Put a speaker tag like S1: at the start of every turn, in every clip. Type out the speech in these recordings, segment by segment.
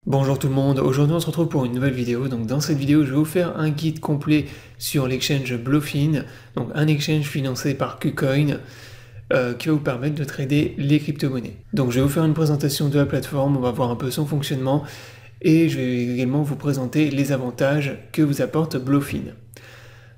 S1: Bonjour tout le monde, aujourd'hui on se retrouve pour une nouvelle vidéo. Donc dans cette vidéo je vais vous faire un guide complet sur l'exchange Bluefin, donc un exchange financé par KuCoin qui va vous permettre de trader les crypto-monnaies. Donc je vais vous faire une présentation de la plateforme, on va voir un peu son fonctionnement et je vais également vous présenter les avantages que vous apporte Bluefin.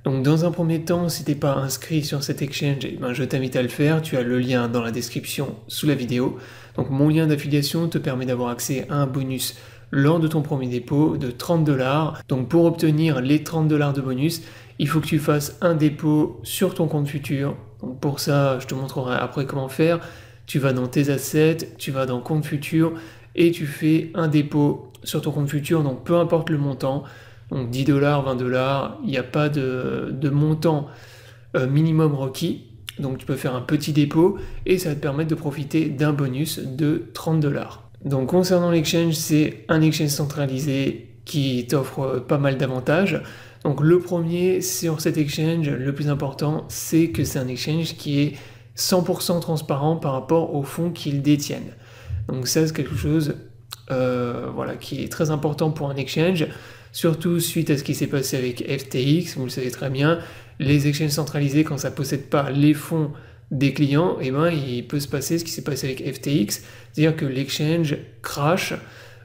S1: Donc dans un premier temps, si tu n'es pas inscrit sur cet exchange, je t'invite à le faire, tu as le lien dans la description sous la vidéo. Donc mon lien d'affiliation te permet d'avoir accès à un bonus lors de ton premier dépôt de 30 $. Donc pour obtenir les 30 $ de bonus, il faut que tu fasses un dépôt sur ton compte futur. Donc pour ça, je te montrerai après comment faire. Tu vas dans tes assets, tu vas dans compte futur et tu fais un dépôt sur ton compte futur, donc peu importe le montant. Donc 10 $, 20 $, il n'y a pas de montant minimum requis. Donc tu peux faire un petit dépôt et ça va te permettre de profiter d'un bonus de 30 $. Donc concernant l'exchange, c'est un exchange centralisé qui t'offre pas mal d'avantages. Donc le premier sur cet exchange, le plus important, c'est que c'est un exchange qui est 100% transparent par rapport aux fonds qu'ils détiennent. Donc ça c'est quelque chose qui est très important pour un exchange, surtout suite à ce qui s'est passé avec FTX, vous le savez très bien, les exchanges centralisés, quand ça ne possède pas les fonds des clients, il peut se passer ce qui s'est passé avec FTX, c'est-à-dire que l'exchange crash,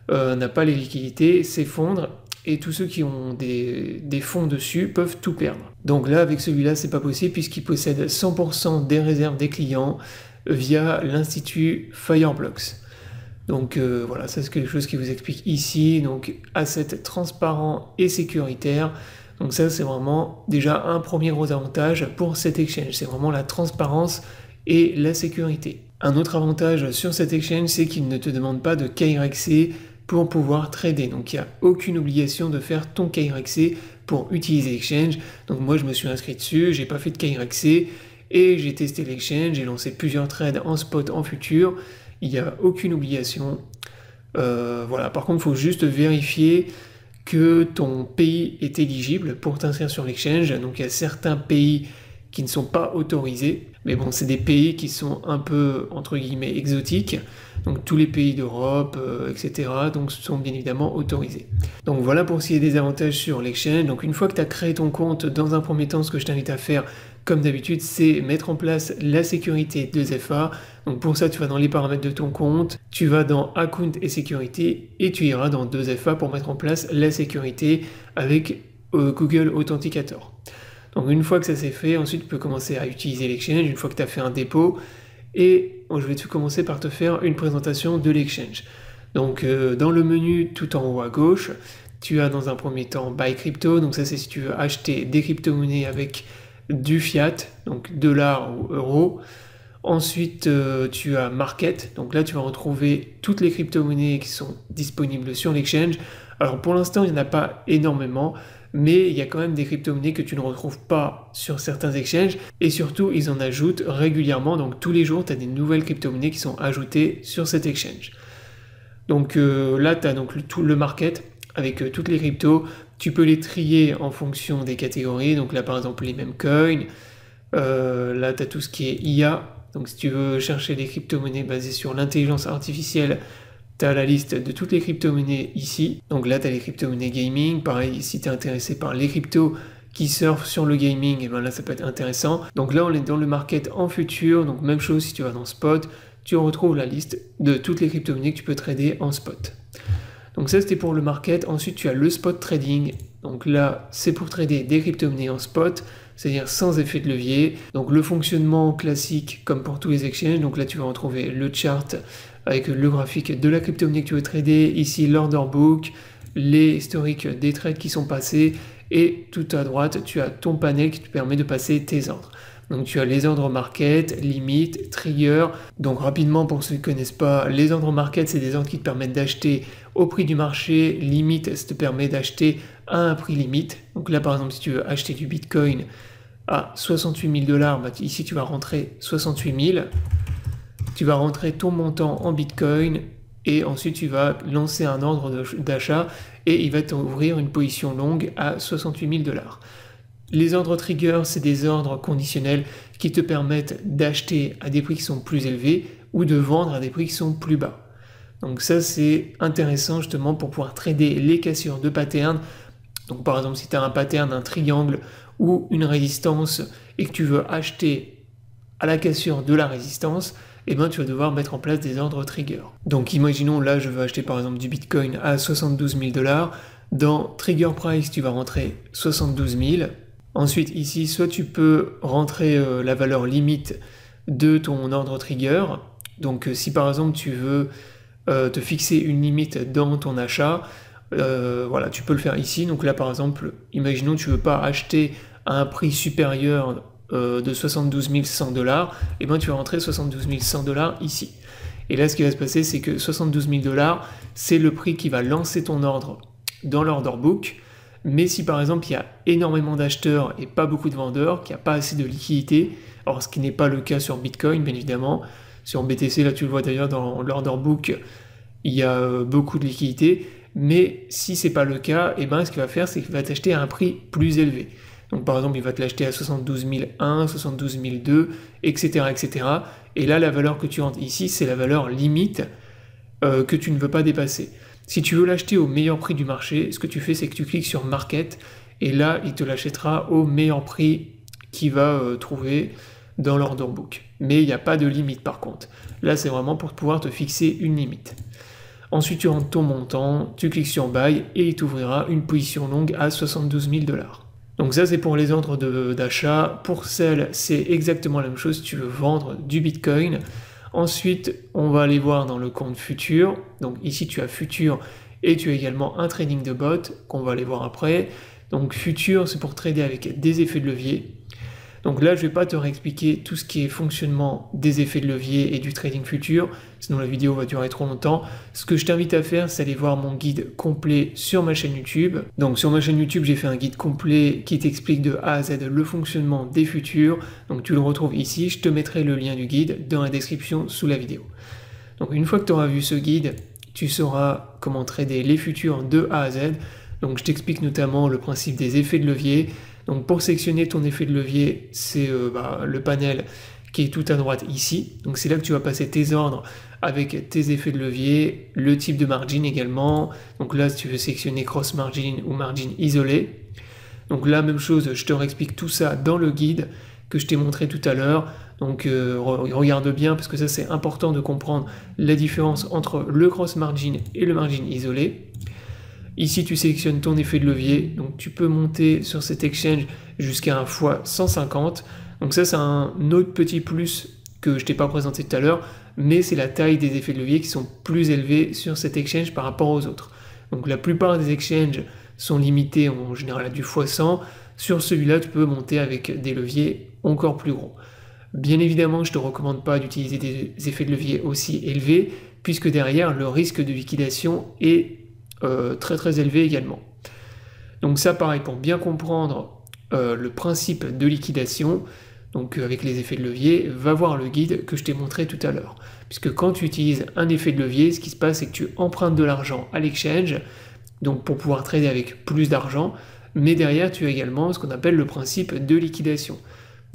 S1: n'a pas les liquidités, s'effondre, et tous ceux qui ont des fonds dessus peuvent tout perdre. Donc là, avec celui-là, c'est pas possible puisqu'il possède 100% des réserves des clients via l'institut Fireblocks. Donc voilà, ça c'est quelque chose qui vous explique ici, donc asset transparent et sécuritaire. Donc ça c'est vraiment déjà un premier gros avantage pour cet exchange, c'est vraiment la transparence et la sécurité. Un autre avantage sur cet exchange, c'est qu'il ne te demande pas de KYC pour pouvoir trader. Donc il n'y a aucune obligation de faire ton KYC pour utiliser l'exchange. Donc moi je me suis inscrit dessus, j'ai pas fait de KYC et j'ai testé l'exchange, j'ai lancé plusieurs trades en spot, en futur. Il n'y a aucune obligation. Voilà. Par contre, il faut juste vérifier que ton pays est éligible pour t'inscrire sur l'exchange. Donc il y a certains pays qui ne sont pas autorisés. Mais bon, c'est des pays qui sont un peu, entre guillemets, exotiques. Donc tous les pays d'Europe, etc. Donc sont bien évidemment autorisés. Donc voilà pour ce qui est des avantages sur l'exchange. Donc une fois que tu as créé ton compte, dans un premier temps, ce que je t'invite à faire, comme d'habitude, c'est mettre en place la sécurité 2FA. Donc pour ça, tu vas dans les paramètres de ton compte, tu vas dans Account et sécurité et tu iras dans 2FA pour mettre en place la sécurité avec Google Authenticator. Donc une fois que ça c'est fait, ensuite tu peux commencer à utiliser l'exchange, une fois que tu as fait un dépôt. Et je vais commencer par te faire une présentation de l'exchange. Donc dans le menu tout en haut à gauche, tu as dans un premier temps Buy Crypto. Donc ça c'est si tu veux acheter des crypto-monnaies avec du fiat, donc dollars ou euros. Ensuite, tu as Market, donc là tu vas retrouver toutes les crypto-monnaies qui sont disponibles sur l'exchange. Alors pour l'instant, il n'y en a pas énormément, mais il y a quand même des crypto-monnaies que tu ne retrouves pas sur certains exchanges, et surtout, ils en ajoutent régulièrement, donc tous les jours, tu as des nouvelles crypto-monnaies qui sont ajoutées sur cet exchange. Donc là, tu as donc tout le market avec toutes les cryptos. Tu peux les trier en fonction des catégories, donc là par exemple les mêmes coins, là tu as tout ce qui est IA. Donc si tu veux chercher des crypto-monnaies basées sur l'intelligence artificielle, tu as la liste de toutes les crypto-monnaies ici. Donc là tu as les crypto-monnaies gaming, pareil si tu es intéressé par les cryptos qui surfent sur le gaming, et là ça peut être intéressant. Donc là on est dans le market en futur, donc même chose si tu vas dans spot, tu retrouves la liste de toutes les crypto-monnaies que tu peux trader en spot. Donc ça c'était pour le market. Ensuite tu as le spot trading, donc là c'est pour trader des crypto-monnaies en spot, c'est-à-dire sans effet de levier. Donc le fonctionnement classique comme pour tous les exchanges, donc là tu vas retrouver le chart avec le graphique de la crypto-monnaie que tu veux trader, ici l'order book, les historiques des trades qui sont passés, et tout à droite tu as ton panel qui te permet de passer tes ordres. Donc tu as les ordres market, limite, trigger. Donc rapidement pour ceux qui ne connaissent pas, les ordres market c'est des ordres qui te permettent d'acheter au prix du marché, limite ça te permet d'acheter à un prix limite. Donc là par exemple si tu veux acheter du bitcoin à 68 000 $, ici tu vas rentrer 68 000, tu vas rentrer ton montant en bitcoin et ensuite tu vas lancer un ordre d'achat et il va t'ouvrir une position longue à 68 000 $. Les ordres trigger, c'est des ordres conditionnels qui te permettent d'acheter à des prix qui sont plus élevés ou de vendre à des prix qui sont plus bas. Donc ça c'est intéressant justement pour pouvoir trader les cassures de pattern. Donc par exemple si tu as un pattern, un triangle ou une résistance et que tu veux acheter à la cassure de la résistance, et ben tu vas devoir mettre en place des ordres trigger. Donc imaginons là je veux acheter par exemple du Bitcoin à 72 000 $. Dans Trigger Price tu vas rentrer 72 000. Ensuite ici soit tu peux rentrer la valeur limite de ton ordre trigger. Donc si par exemple tu veux te fixer une limite dans ton achat, voilà, tu peux le faire ici. Donc là par exemple, imaginons tu veux pas acheter à un prix supérieur de 72 100 $, et ben tu vas rentrer 72 100 $ ici. Et là ce qui va se passer c'est que 72 000 $, c'est le prix qui va lancer ton ordre dans l'order book. Mais si par exemple il y a énormément d'acheteurs et pas beaucoup de vendeurs, qu'il n'y a pas assez de liquidité, alors ce qui n'est pas le cas sur Bitcoin bien évidemment, sur BTC là tu le vois d'ailleurs dans l'order book, il y a beaucoup de liquidité, mais si c'est pas le cas, et ben ce qu'il va faire c'est qu'il va t'acheter à un prix plus élevé. Donc par exemple il va te l'acheter à 72 001, 72 002, etc., etc. Et là la valeur que tu rentres ici c'est la valeur limite que tu ne veux pas dépasser. Si tu veux l'acheter au meilleur prix du marché, ce que tu fais c'est que tu cliques sur Market et là il te l'achètera au meilleur prix qu'il va trouver dans l'order book. Mais il n'y a pas de limite par contre. Là c'est vraiment pour pouvoir te fixer une limite. Ensuite tu rentres ton montant, tu cliques sur Buy et il t'ouvrira une position longue à 72 000 $. Donc ça c'est pour les ordres d'achat. Pour Sell c'est exactement la même chose si tu veux vendre du Bitcoin. Ensuite on va aller voir dans le compte futur. Donc ici tu as futur et tu as également un trading de bot qu'on va aller voir après. Donc futur c'est pour trader avec des effets de levier. Donc là, je ne vais pas te réexpliquer tout ce qui est fonctionnement des effets de levier et du trading futur, sinon la vidéo va durer trop longtemps. Ce que je t'invite à faire, c'est aller voir mon guide complet sur ma chaîne YouTube. Donc sur ma chaîne YouTube, j'ai fait un guide complet qui t'explique de A à Z le fonctionnement des futurs. Donc tu le retrouves ici, je te mettrai le lien du guide dans la description sous la vidéo. Donc une fois que tu auras vu ce guide, tu sauras comment trader les futurs de A à Z. Donc je t'explique notamment le principe des effets de levier. Donc pour sélectionner ton effet de levier, c'est le panel qui est tout à droite ici. Donc c'est là que tu vas passer tes ordres avec tes effets de levier, le type de margin également. Donc là, si tu veux sélectionner cross margin ou margin isolé. Donc là, même chose, je te réexplique tout ça dans le guide que je t'ai montré tout à l'heure. Donc regarde bien parce que ça c'est important de comprendre la différence entre le cross margin et le margin isolé. Ici, tu sélectionnes ton effet de levier, donc tu peux monter sur cet exchange jusqu'à un x150. Donc ça, c'est un autre petit plus que je t'ai pas présenté tout à l'heure, mais c'est la taille des effets de levier qui sont plus élevés sur cet exchange par rapport aux autres. Donc la plupart des exchanges sont limités en général à du x100. Sur celui-là, tu peux monter avec des leviers encore plus gros. Bien évidemment, je ne te recommande pas d'utiliser des effets de levier aussi élevés, puisque derrière, le risque de liquidation est très très élevé également. Donc ça pareil, pour bien comprendre le principe de liquidation, donc avec les effets de levier, va voir le guide que je t'ai montré tout à l'heure. Puisque quand tu utilises un effet de levier, ce qui se passe c'est que tu empruntes de l'argent à l'exchange, donc pour pouvoir trader avec plus d'argent, mais derrière tu as également ce qu'on appelle le principe de liquidation.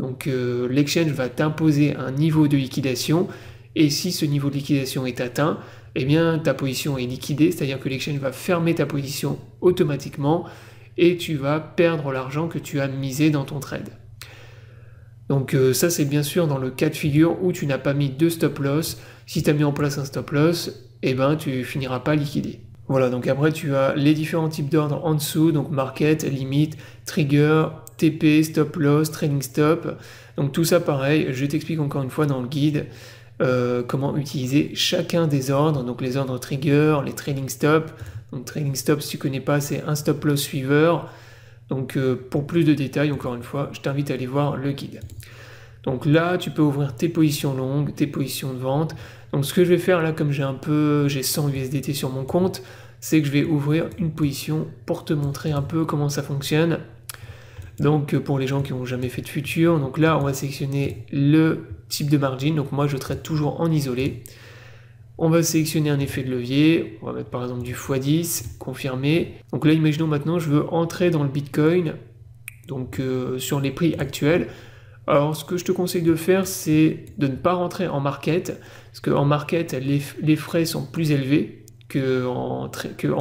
S1: Donc l'exchange va t'imposer un niveau de liquidation, et si ce niveau de liquidation est atteint, eh bien ta position est liquidée, c'est-à-dire que l'exchange va fermer ta position automatiquement et tu vas perdre l'argent que tu as misé dans ton trade. Donc ça c'est bien sûr dans le cas de figure où tu n'as pas mis de stop loss. Si tu as mis en place un stop loss, eh ben tu finiras pas liquidé. Voilà, donc après tu as les différents types d'ordres en dessous, donc market, limite, trigger, TP, stop loss, trading stop. Donc tout ça pareil, je t'explique encore une fois dans le guide. Comment utiliser chacun des ordres, donc les ordres trigger, les trading stop. Donc trading stop, si tu connais pas, c'est un stop loss suiveur. Donc pour plus de détails, encore une fois, je t'invite à aller voir le guide. Donc là, tu peux ouvrir tes positions longues, tes positions de vente. Donc ce que je vais faire là, comme j'ai 100 USDT sur mon compte, c'est que je vais ouvrir une position pour te montrer un peu comment ça fonctionne. Donc pour les gens qui n'ont jamais fait de futur, donc là on va sélectionner le type de margin, donc moi je traite toujours en isolé. On va sélectionner un effet de levier, on va mettre par exemple du x10, confirmer. Donc là imaginons maintenant je veux entrer dans le Bitcoin, donc sur les prix actuels. Alors, ce que je te conseille de faire, c'est de ne pas rentrer en market, parce qu'en market, les frais sont plus élevés qu'en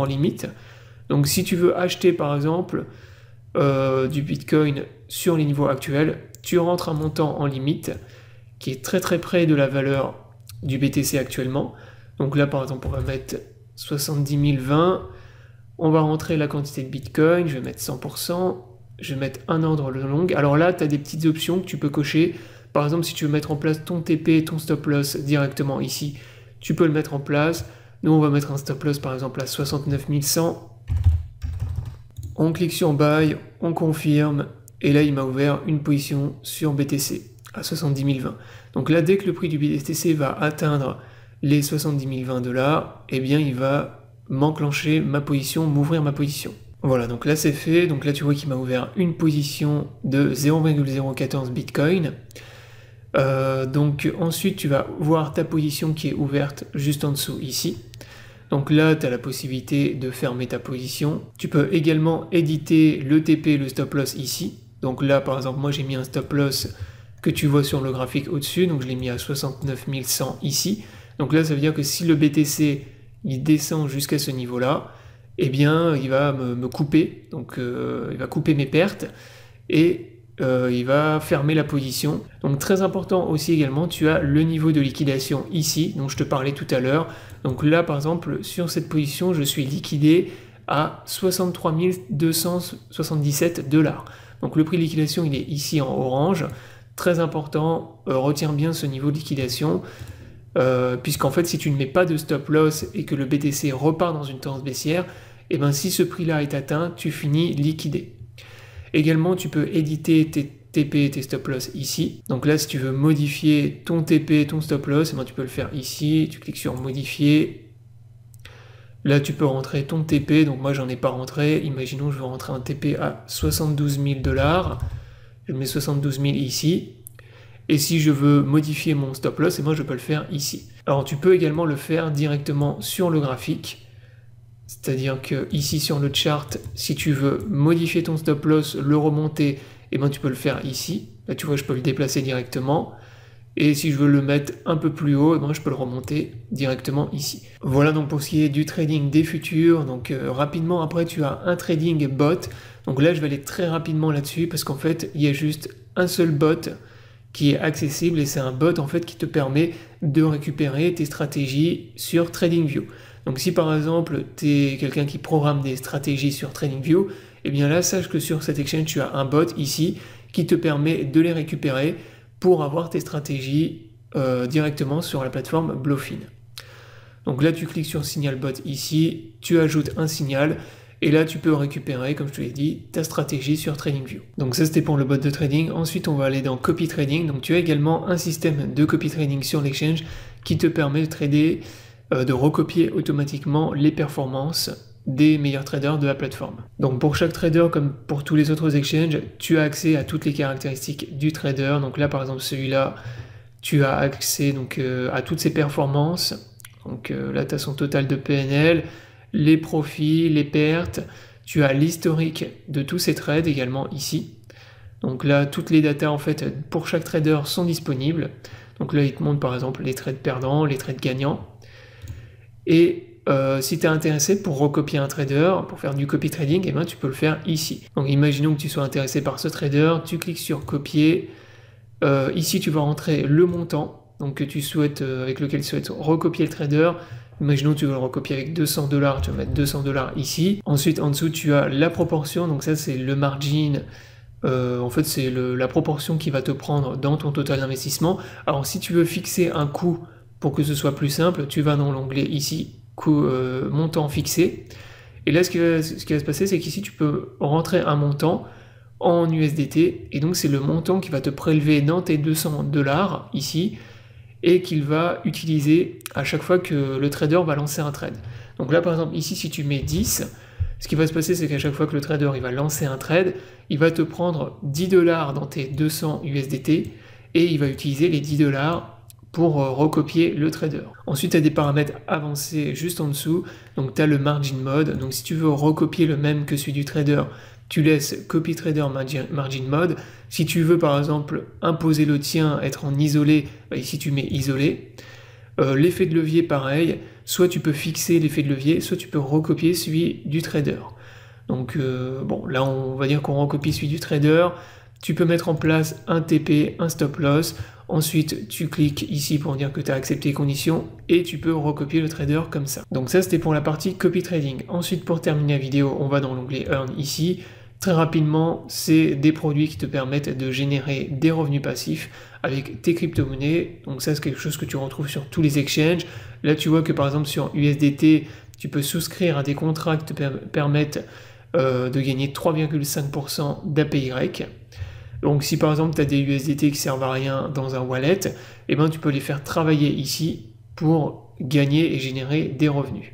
S1: limite. Donc, si tu veux acheter, par exemple, du Bitcoin sur les niveaux actuels, tu rentres un montant en limite qui est très très près de la valeur du BTC actuellement. Donc là, par exemple, on va mettre 70 020. On va rentrer la quantité de Bitcoin, je vais mettre 100%. Je vais mettre un ordre long. Alors là, tu as des petites options que tu peux cocher. Par exemple, si tu veux mettre en place ton TP, ton stop loss directement ici, tu peux le mettre en place. Nous, on va mettre un stop loss par exemple à 69 100. On clique sur Buy, on confirme. Et là, il m'a ouvert une position sur BTC à 70 020. Donc là, dès que le prix du BTC va atteindre les 70 020 $, eh bien, il va m'enclencher ma position, m'ouvrir ma position. Voilà, donc là c'est fait, donc là tu vois qu'il m'a ouvert une position de 0,014 Bitcoin. Donc ensuite tu vas voir ta position qui est ouverte juste en dessous ici. Donc là tu as la possibilité de fermer ta position. Tu peux également éditer le TP, le stop loss ici. Donc là par exemple moi j'ai mis un stop loss que tu vois sur le graphique au-dessus, donc je l'ai mis à 69 100 ici. Donc là ça veut dire que si le BTC il descend jusqu'à ce niveau-là, eh bien, il va me couper, donc il va couper mes pertes et il va fermer la position. Donc très important aussi également, tu as le niveau de liquidation ici, dont je te parlais tout à l'heure. Donc là, par exemple, sur cette position, je suis liquidé à 63 277 $. Donc le prix de liquidation, il est ici en orange. Très important, retiens bien ce niveau de liquidation. Puisqu'en fait, si tu ne mets pas de stop loss et que le BTC repart dans une tendance baissière, et bien si ce prix-là est atteint, tu finis liquidé. Également, tu peux éditer tes TP et tes stop loss ici. Donc là, si tu veux modifier ton TP, ton stop loss, et ben tu peux le faire ici. Tu cliques sur modifier. Là, tu peux rentrer ton TP. Donc moi, j'en ai pas rentré. Imaginons, je veux rentrer un TP à 72 000 $. Je mets 72 000 ici. Et si je veux modifier mon stop loss, et moi je peux le faire ici. Alors tu peux également le faire directement sur le graphique. C'est-à-dire que ici sur le chart, si tu veux modifier ton stop loss, le remonter, et ben tu peux le faire ici. Là tu vois, je peux le déplacer directement. Et si je veux le mettre un peu plus haut, et ben je peux le remonter directement ici. Voilà donc pour ce qui est du trading des futurs. Donc rapidement après tu as un trading bot. Donc là je vais aller très rapidement là-dessus parce qu'en fait il y a juste un seul bot qui est accessible et c'est un bot en fait qui te permet de récupérer tes stratégies sur TradingView. Donc si par exemple tu es quelqu'un qui programme des stratégies sur TradingView, et bien là sache que sur cette exchange tu as un bot ici qui te permet de les récupérer pour avoir tes stratégies directement sur la plateforme Bluefin. Donc là tu cliques sur signal bot ici, tu ajoutes un signal et là tu peux récupérer, comme je te l'ai dit, ta stratégie sur TradingView. Donc ça c'était pour le bot de trading. Ensuite on va aller dans copy trading. Donc tu as également un système de copy trading sur l'exchange qui te permet de trader, de recopier automatiquement les performances des meilleurs traders de la plateforme. Donc pour chaque trader, comme pour tous les autres exchanges, tu as accès à toutes les caractéristiques du trader. Donc là par exemple celui-là, tu as accès donc, à toutes ses performances. Donc là tu as son total de PNL, les profits, les pertes, tu as l'historique de tous ces trades également ici. Donc là toutes les datas en fait pour chaque trader sont disponibles. Donc là il te montre par exemple les trades perdants, les trades gagnants. Et si tu es intéressé pour recopier un trader, pour faire du copy trading, eh ben, tu peux le faire ici. Donc imaginons que tu sois intéressé par ce trader, tu cliques sur copier. Ici tu vas rentrer le montant donc, que tu souhaites, avec lequel tu souhaites recopier le trader. Imaginons que tu veux le recopier avec 200 $, tu vas mettre 200 $ ici. Ensuite en dessous tu as la proportion, donc ça c'est le margin. En fait c'est la proportion qui va te prendre dans ton total d'investissement. Alors si tu veux fixer un coût pour que ce soit plus simple, tu vas dans l'onglet ici, montant fixé. Et là, ce qui va se passer, c'est qu'ici, tu peux rentrer un montant en USDT. Et donc, c'est le montant qui va te prélever dans tes 200 $ ici et qu'il va utiliser à chaque fois que le trader va lancer un trade. Donc là, par exemple, ici, si tu mets 10, ce qui va se passer, c'est qu'à chaque fois que le trader il va lancer un trade, il va te prendre 10 $ dans tes 200 USDT et il va utiliser les 10 $ pour recopier le trader. Ensuite, tu as des paramètres avancés juste en dessous. Donc, tu as le margin mode. Donc, si tu veux recopier le même que celui du trader, tu laisses copy trader margin mode. Si tu veux, par exemple, imposer le tien, être en isolé, bah, ici, tu mets isolé. L'effet de levier, pareil. Soit tu peux fixer l'effet de levier, soit tu peux recopier celui du trader. Donc, bon, là, on va dire qu'on recopie celui du trader. Tu peux mettre en place un TP, un stop loss. Ensuite, tu cliques ici pour dire que tu as accepté les conditions et tu peux recopier le trader comme ça. Donc ça, c'était pour la partie copy trading. Ensuite, pour terminer la vidéo, on va dans l'onglet Earn ici. Très rapidement, c'est des produits qui te permettent de générer des revenus passifs avec tes crypto-monnaies. Donc ça, c'est quelque chose que tu retrouves sur tous les exchanges. Là, tu vois que par exemple sur USDT, tu peux souscrire à des contrats qui te permettent de gagner 3,5% d'APY. Donc si par exemple tu as des USDT qui servent à rien dans un wallet, eh ben, tu peux les faire travailler ici pour gagner et générer des revenus.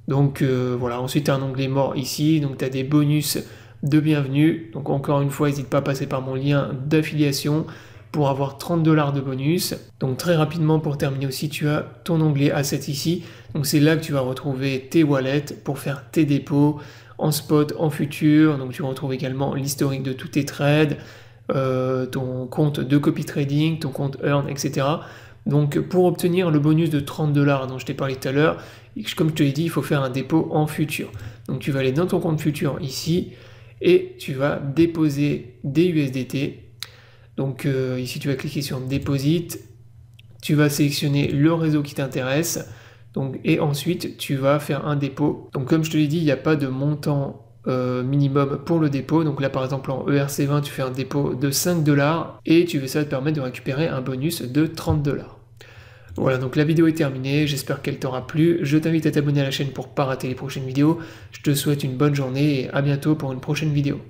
S1: Donc voilà, ensuite tu as un onglet mort ici, donc tu as des bonus de bienvenue. Donc encore une fois, n'hésite pas à passer par mon lien d'affiliation pour avoir 30 $ de bonus. Donc très rapidement, pour terminer aussi, tu as ton onglet Assets ici. Donc c'est là que tu vas retrouver tes wallets pour faire tes dépôts en spot, en futur. Donc tu retrouves également l'historique de tous tes trades, ton compte de copy trading, ton compte earn, etc. Donc pour obtenir le bonus de 30 $ dont je t'ai parlé tout à l'heure, comme je te l'ai dit, il faut faire un dépôt en futur. Donc tu vas aller dans ton compte futur ici et tu vas déposer des USDT. Donc ici tu vas cliquer sur Deposit, tu vas sélectionner le réseau qui t'intéresse. Donc, et ensuite, tu vas faire un dépôt. Donc, comme je te l'ai dit, il n'y a pas de montant minimum pour le dépôt. Donc là, par exemple, en ERC20, tu fais un dépôt de 5 $ et ça va te permettre de récupérer un bonus de 30 $. Voilà, donc la vidéo est terminée. J'espère qu'elle t'aura plu. Je t'invite à t'abonner à la chaîne pour ne pas rater les prochaines vidéos. Je te souhaite une bonne journée et à bientôt pour une prochaine vidéo.